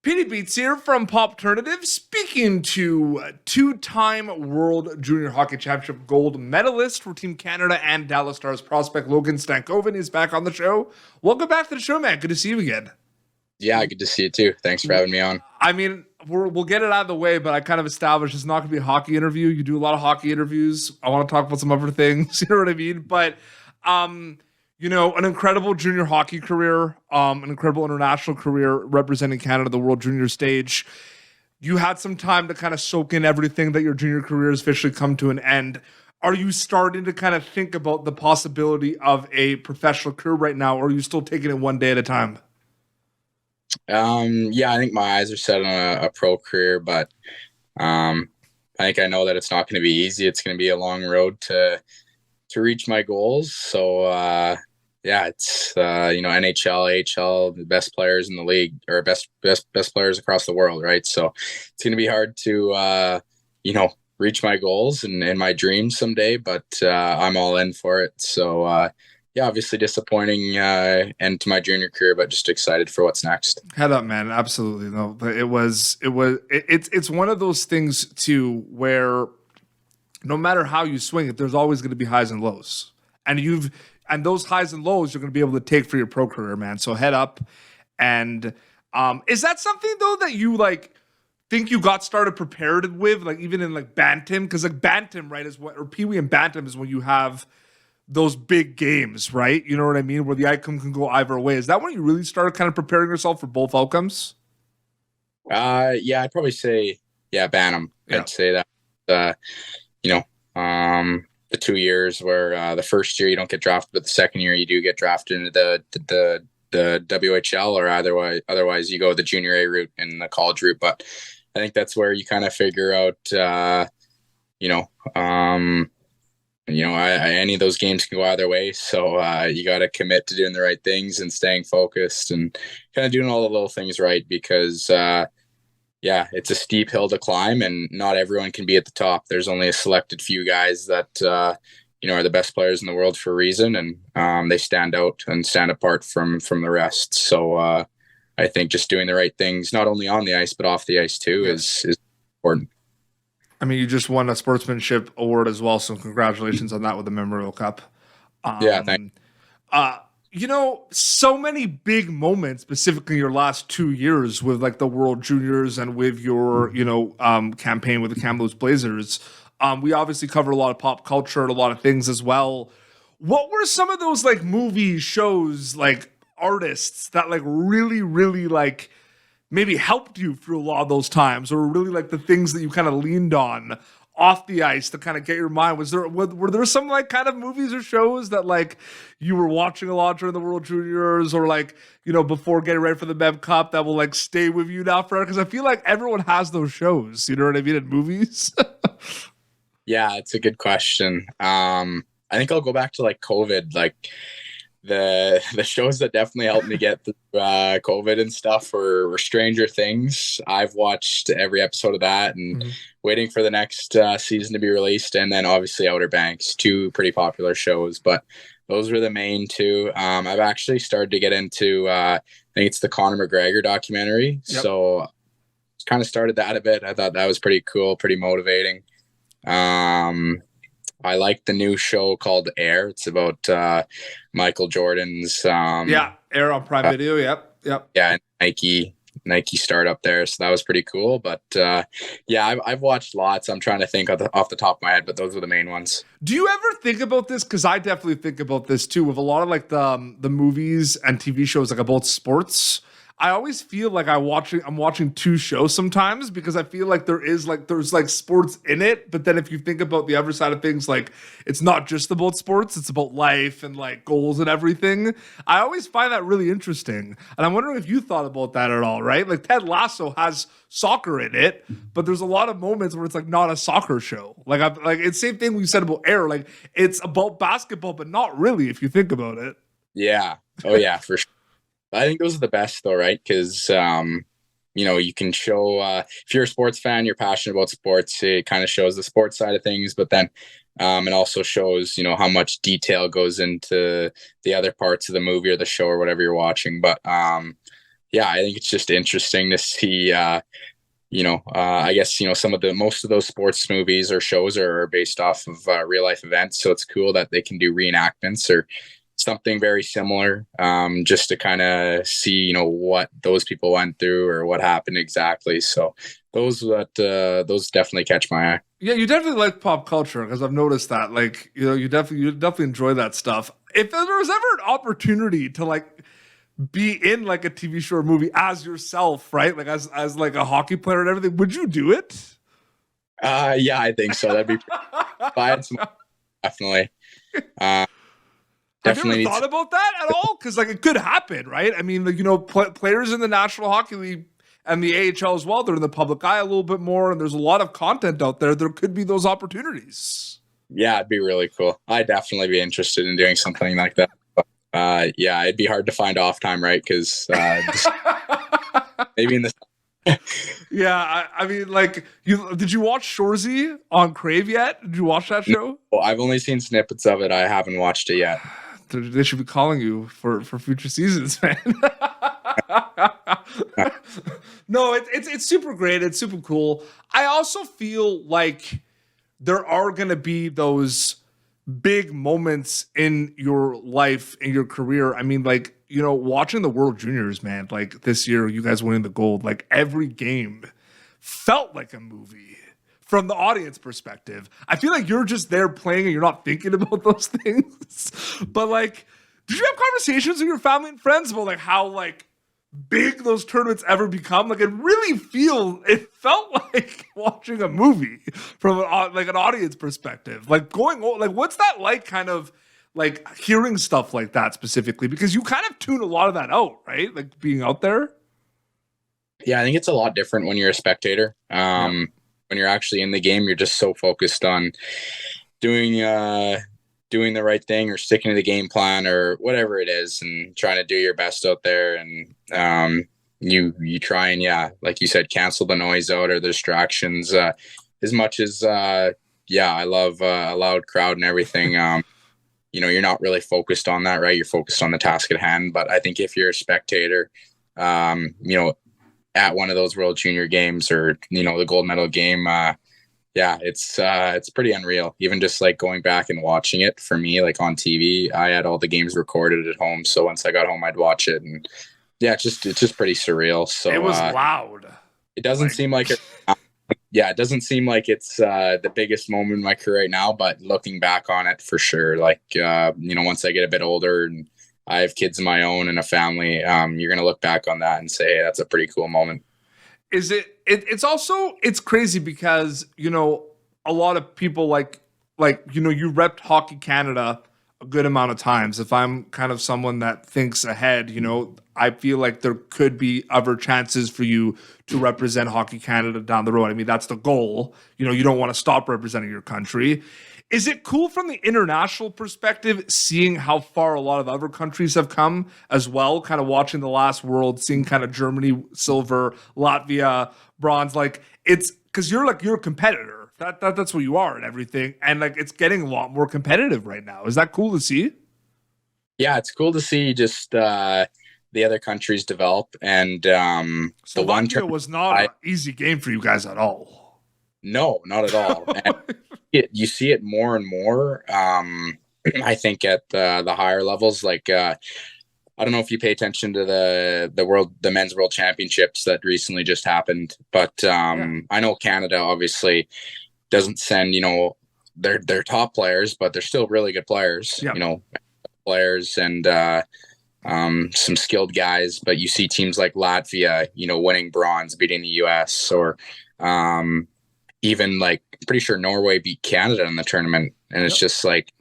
Petey Beats here from Popternative, speaking to two-time World Junior Hockey Championship gold medalist for Team Canada and Dallas Stars prospect Logan Stankoven is back on the show. Welcome back to the show, man. Good to see you again. Yeah, good to see you too. Thanks for having me on. I mean, we'll get it out of the way, but I kind of established it's not going to be a hockey interview. You do a lot of hockey interviews. I want to talk about some other things. You know what I mean? But, an incredible junior hockey career, an incredible international career representing Canada, the World Junior stage. You had some time to kind of soak in everything that your junior career has officially come to an end. Are you starting to kind of think about the possibility of a professional career right now, or are you still taking it one day at a time? Yeah, I think my eyes are set on a pro career, but I think I know that it's not going to be easy. It's going to be a long road to reach my goals. So it's NHL, AHL, the best players in the league, or best players across the world, right? So it's going to be hard to reach my goals and my dreams someday, but I'm all in for it. So obviously disappointing end to my junior career, but just excited for what's next. Head up, man. Absolutely. No, but it's one of those things too, where no matter how you swing it, there's always going to be highs and lows, and those highs and lows you're going to be able to take for your pro career, man. So head up. And is that something though that you think you got started prepared with, even in bantam? Because bantam, right, is what, or peewee and bantam is when you have those big games, right? You know what I mean? Where the outcome can go either way. Is that when you really started kind of preparing yourself for both outcomes? I'd probably say, bantam. Yeah. I'd say that, the 2 years where the first year you don't get drafted, but the second year you do get drafted into the WHL, or otherwise you go the junior A route and the college route. But I think that's where you kind of figure out, any of those games can go either way. So you got to commit to doing the right things and staying focused and kind of doing all the little things right, because it's a steep hill to climb and not everyone can be at the top. There's only a selected few guys that, are the best players in the world for a reason, and they stand out and stand apart from the rest. So I think just doing the right things, not only on the ice, but off the ice too, is important. I mean, you just won a sportsmanship award as well, so congratulations on that with the Memorial Cup. Thanks. So many big moments, specifically your last 2 years with the World Juniors and with your, campaign with the Kamloops Blazers. We obviously cover a lot of pop culture and a lot of things as well. What were some of those movies, shows, artists that really, really maybe helped you through a lot of those times, or really the things that you kind of leaned on off the ice to kind of get your mind? Were there some kind of movies or shows that you were watching a lot during the World Juniors, or before getting ready for the Mev Cup, that will stay with you now forever? Because I feel like everyone has those shows, you know what I mean, in movies. Yeah, it's a good question. I think I'll go back to COVID, the shows that definitely helped me get through COVID and stuff were Stranger Things. I've watched every episode of that and waiting for the next season to be released. And then obviously Outer Banks, two pretty popular shows, but those were the main two. I've actually started to get into, I think it's the Conor McGregor documentary. Yep. So kind of started that a bit. I thought that was pretty cool, pretty motivating. I like the new show called Air. It's about Michael Jordan's Air on Prime Video. Yep. Yeah, Nike startup there. So that was pretty cool. But I've watched lots. I'm trying to think off the top of my head, but those were the main ones. Do you ever think about this? Because I definitely think about this too, with a lot of the movies and TV shows about sports. I always feel like I'm watching two shows sometimes, because I feel like there's sports in it, but then if you think about the other side of things, it's not just about sports, it's about life and goals and everything. I always find that really interesting, and I'm wondering if you thought about that at all, right? Ted Lasso has soccer in it, but there's a lot of moments where it's not a soccer show. It's same thing we said about Air. It's about basketball, but not really if you think about it. Yeah. Oh yeah, for sure. I think those are the best though, right? Because, you can show, if you're a sports fan, you're passionate about sports, it kind of shows the sports side of things, but then it also shows, how much detail goes into the other parts of the movie or the show or whatever you're watching. But yeah, I think it's just interesting to see. I guess some of the most of those sports movies or shows are based off of real life events, so it's cool that they can do reenactments or something very similar, just to kind of see what those people went through or what happened exactly. So those definitely catch my eye. Yeah, you definitely like pop culture because I've noticed that. Like, you definitely enjoy that stuff. If there was ever an opportunity to like be in like a TV show or movie as yourself, right? Like as like a hockey player and everything, would you do it? Yeah, I think so. That'd be definitely. Uh, Have you ever definitely need thought about that at all? Because like it could happen, right? I mean, like players in the National Hockey League and the AHL as well, they're in the public eye a little bit more, and there's a lot of content out there. There could be those opportunities. Yeah, it'd be really cool. I'd definitely be interested in doing something like that. Yeah, it'd be hard to find off time, right? Because maybe in the Yeah, I mean, like, did you watch Shoresy on Crave yet? Did you watch that show? well, I've only seen snippets of it. I haven't watched it yet. They should be calling you for future seasons, man. No, it's super great. It's super cool. I also feel like there are going to be those big moments in your life, in your career. I mean, like, watching the World Juniors, man, like this year, you guys winning the gold, like every game felt like a movie from the audience perspective. I feel like you're just there playing and you're not thinking about those things. But like, did you have conversations with your family and friends about like how like big those tournaments ever become? Like it felt like watching a movie from an audience perspective. Like what's that like kind of like hearing stuff like that specifically? Because you kind of tune a lot of that out, right? Like being out there. Yeah, I think it's a lot different when you're a spectator. When you're actually in the game, you're just so focused on doing doing the right thing or sticking to the game plan or whatever it is, and trying to do your best out there. And you try and, yeah, like you said, cancel the noise out or the distractions. As much as I love a loud crowd and everything. You're not really focused on that, right? You're focused on the task at hand. But I think if you're a spectator, at one of those World Junior games or the gold medal game, it's pretty unreal. Even just like going back and watching it for me, like on TV, I had all the games recorded at home, so once I got home, I'd watch it, and yeah, it's just pretty surreal. So it was loud. It doesn't seem like it. Yeah, it doesn't seem like it's the biggest moment in my career right now, but looking back on it for sure, like once I get a bit older and I have kids of my own and a family, you're gonna look back on that and say, hey, that's a pretty cool moment. Is it's crazy because a lot of people like you repped Hockey Canada a good amount of times. If I'm kind of someone that thinks ahead, I feel like there could be other chances for you to represent Hockey Canada down the road. I mean, that's the goal. You don't want to stop representing your country. Is it cool from the international perspective, seeing how far a lot of other countries have come as well, kind of watching the last World, seeing kind of Germany, silver, Latvia, bronze, like it's because you're a competitor. That's what you are and everything. And like, it's getting a lot more competitive right now. Is that cool to see? Yeah, it's cool to see just the other countries develop. And so the one was not an easy game for you guys at all. No, not at all. You see it more and more. I think at the higher levels, like I don't know if you pay attention to the men's world championships that recently just happened, but I know Canada obviously doesn't send their top players, but they're still really good players. Yeah. Players and some skilled guys. But you see teams like Latvia, winning bronze, beating the U.S. or even like pretty sure Norway beat Canada in the tournament. And it's just like,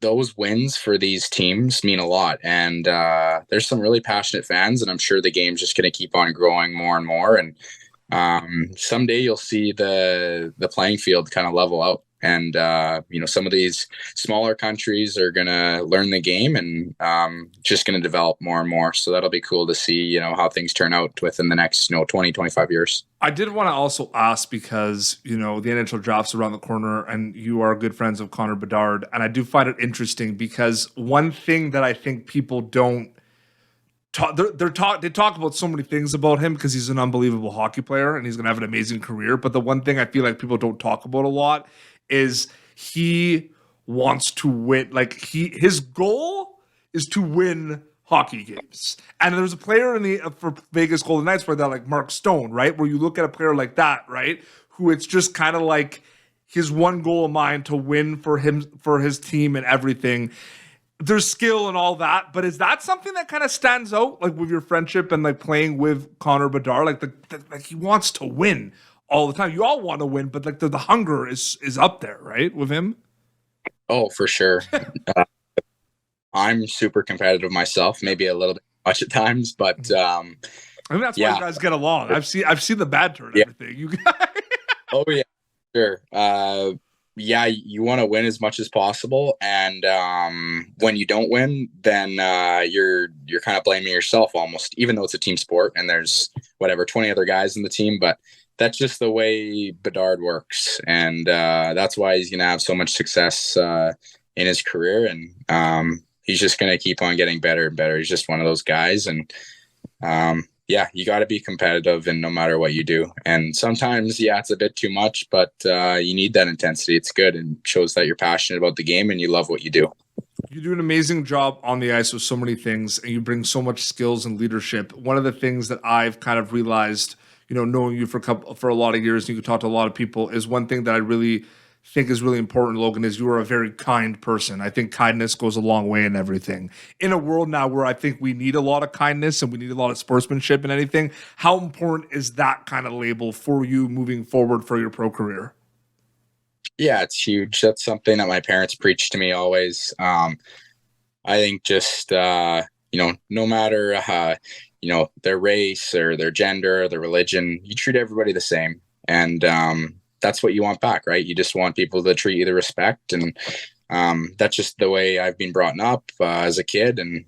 those wins for these teams mean a lot. And there's some really passionate fans, and I'm sure the game's just going to keep on growing more and more. And someday you'll see the playing field kind of level out. And, some of these smaller countries are going to learn the game and just going to develop more and more. So that'll be cool to see, how things turn out within the next, 20, 25 years. I did want to also ask because, the NHL draft's around the corner and you are good friends of Connor Bedard. And I do find it interesting because one thing that I think people don't they talk about so many things about him because he's an unbelievable hockey player and he's going to have an amazing career. But the one thing I feel like people don't talk about a lot is he wants to win. Like his goal is to win hockey games. And there's a player for Vegas Golden Knights where they're like Mark Stone, right? Where you look at a player like that, right? Who it's just kind of like his one goal of mind to win for his team and everything. There's skill and all that, but is that something that kind of stands out, like with your friendship and like playing with Connor Bedard? Like he wants to win all the time. You all want to win, but like the hunger is up there, right, with him? Oh, for sure. I'm super competitive myself, maybe a little bit much at times, but I think that's why you guys get along. I've seen the bad turn and everything. You guys. Oh yeah, sure. Yeah, you want to win as much as possible, and when you don't win, then you're kind of blaming yourself almost, even though it's a team sport and there's 20 other guys in the team, but that's just the way Bedard works, and that's why he's going to have so much success in his career, and he's just going to keep on getting better and better. He's just one of those guys, and you got to be competitive and no matter what you do. And sometimes, it's a bit too much, but you need that intensity. It's good and shows that you're passionate about the game and you love what you do. You do an amazing job on the ice with so many things, and you bring so much skills and leadership. One of the things that I've kind of realized, knowing you for a lot of years, and you can talk to a lot of people, is one thing that I really think is really important, Logan, is you are a very kind person. I think kindness goes a long way in everything. In a world now where I think we need a lot of kindness and we need a lot of sportsmanship and anything, how important is that kind of label for you moving forward for your pro career? Yeah, it's huge. That's something that my parents preached to me always. I think just, no matter, their race or their gender or their religion, you treat everybody the same. And that's what you want back, right? You just want people to treat you with respect. And that's just the way I've been brought up as a kid. And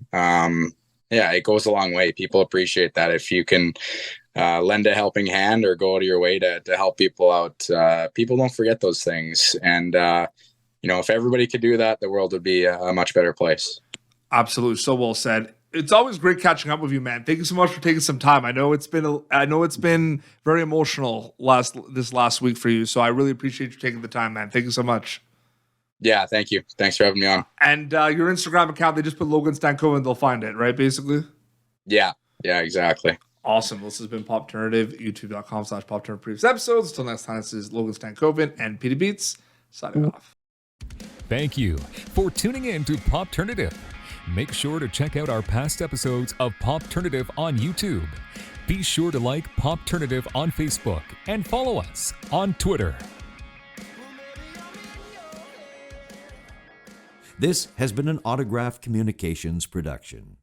it goes a long way. People appreciate that. If you can lend a helping hand or go out of your way to help people out, people don't forget those things. And, if everybody could do that, the world would be a much better place. Absolutely. So well said. It's always great catching up with you, man. Thank you so much for taking some time. I know it's been very emotional this last week for you. So I really appreciate you taking the time, man. Thank you so much. Yeah, thank you. Thanks for having me on. And your Instagram account, they just put Logan Stankoven, they'll find it, right? Basically. Yeah, exactly. Awesome. This has been Popternative, youtube.com/Popternative previous episodes. Until next time, this is Logan Stankoven and Petey Beats signing off. Thank you for tuning in to Popternative. Make sure to check out our past episodes of Popternative on YouTube. Be sure to like Popternative on Facebook and follow us on Twitter. This has been an Autograph Communications production.